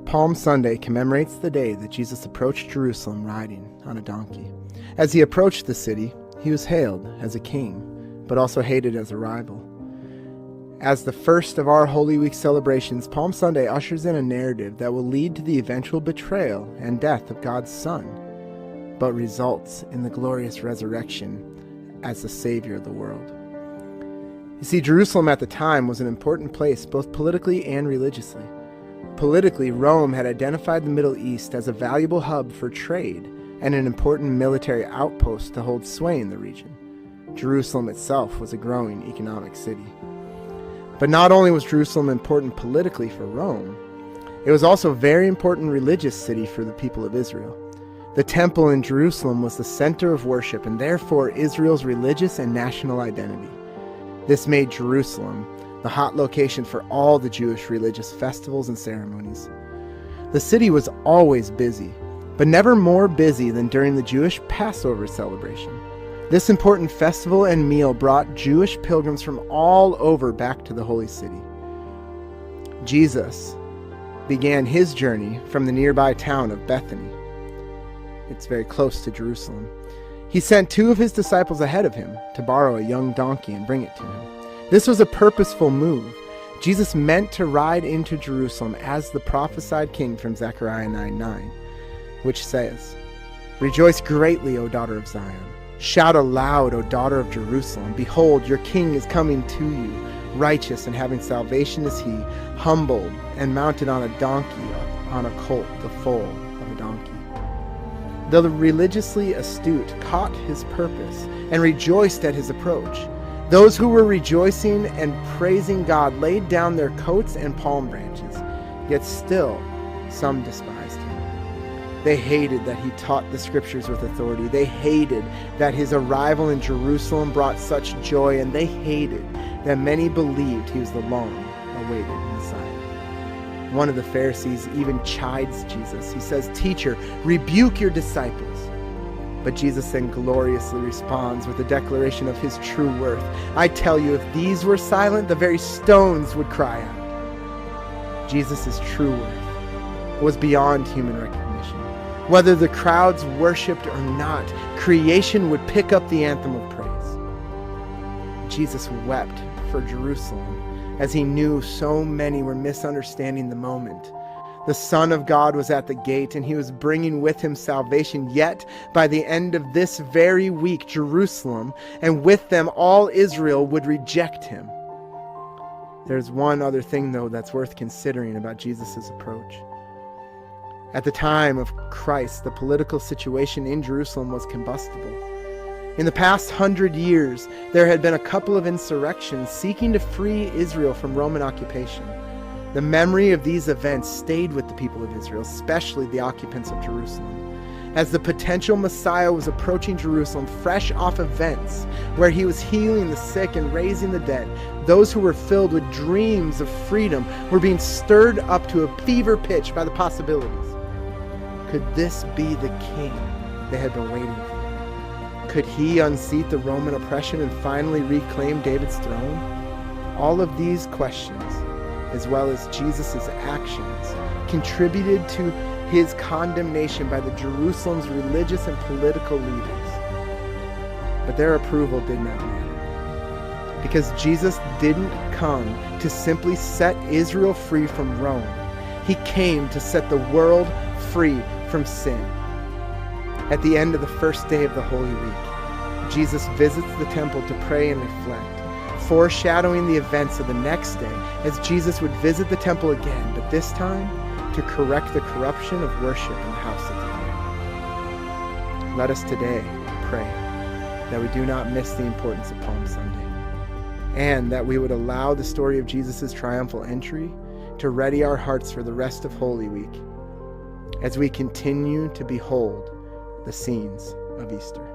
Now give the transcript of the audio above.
Palm Sunday commemorates the day that Jesus approached Jerusalem riding on a donkey. As he approached the city, he was hailed as a king, but also hated as a rival. As the first of our Holy Week celebrations, Palm Sunday ushers in a narrative that will lead to the eventual betrayal and death of God's Son, but results in the glorious resurrection as the Savior of the world. You see, Jerusalem at the time was an important place, both politically and religiously. Politically, Rome had identified the Middle East as a valuable hub for trade and an important military outpost to hold sway in the region. Jerusalem itself was a growing economic city. But not only was Jerusalem important politically for Rome, it was also a very important religious city for the people of Israel. The temple in Jerusalem was the center of worship and therefore Israel's religious and national identity. This made Jerusalem the hot location for all the Jewish religious festivals and ceremonies. The city was always busy, but never more busy than during the Jewish Passover celebration. This important festival and meal brought Jewish pilgrims from all over back to the Holy City. Jesus began his journey from the nearby town of Bethany. It's very close to Jerusalem. He sent 2 of his disciples ahead of him to borrow a young donkey and bring it to him. This was a purposeful move. Jesus meant to ride into Jerusalem as the prophesied king from Zechariah 9:9, which says, "Rejoice greatly, O daughter of Zion. Shout aloud, O daughter of Jerusalem. Behold, your king is coming to you. Righteous and having salvation is he, humbled and mounted on a donkey, on a colt, the foal of a donkey." The religiously astute caught his purpose and rejoiced at his approach. Those who were rejoicing and praising God laid down their coats and palm branches, yet still some despised him. They hated that he taught the scriptures with authority. They hated that his arrival in Jerusalem brought such joy, and they hated that many believed he was the long-awaited Messiah. One of the Pharisees even chides Jesus. He says, "Teacher, rebuke your disciples." But Jesus then gloriously responds with a declaration of his true worth. "I tell you, if these were silent, the very stones would cry out." Jesus' true worth was beyond human recognition. Whether the crowds worshipped or not, creation would pick up the anthem of praise. Jesus wept for Jerusalem as he knew so many were misunderstanding the moment. The Son of God was at the gate and he was bringing with him salvation. Yet, by the end of this very week, Jerusalem and with them all Israel would reject him. There's one other thing, though, that's worth considering about Jesus' approach. At the time of Christ, the political situation in Jerusalem was combustible. In the past 100 years, there had been a couple of insurrections seeking to free Israel from Roman occupation. The memory of these events stayed with the people of Israel, especially the occupants of Jerusalem. As the potential Messiah was approaching Jerusalem, fresh off events where he was healing the sick and raising the dead, those who were filled with dreams of freedom were being stirred up to a fever pitch by the possibilities. Could this be the king they had been waiting for? Could he unseat the Roman oppression and finally reclaim David's throne? All of these questions, as well as Jesus' actions, contributed to his condemnation by the Jerusalem's religious and political leaders. But their approval did not matter, because Jesus didn't come to simply set Israel free from Rome. He came to set the world free from sin. At the end of the first day of the Holy Week, Jesus visits the temple to pray and reflect, foreshadowing the events of the next day as Jesus would visit the temple again, but this time to correct the corruption of worship in the house of God. Let us today pray that we do not miss the importance of Palm Sunday, and that we would allow the story of Jesus' triumphal entry to ready our hearts for the rest of Holy Week as we continue to behold the scenes of Easter.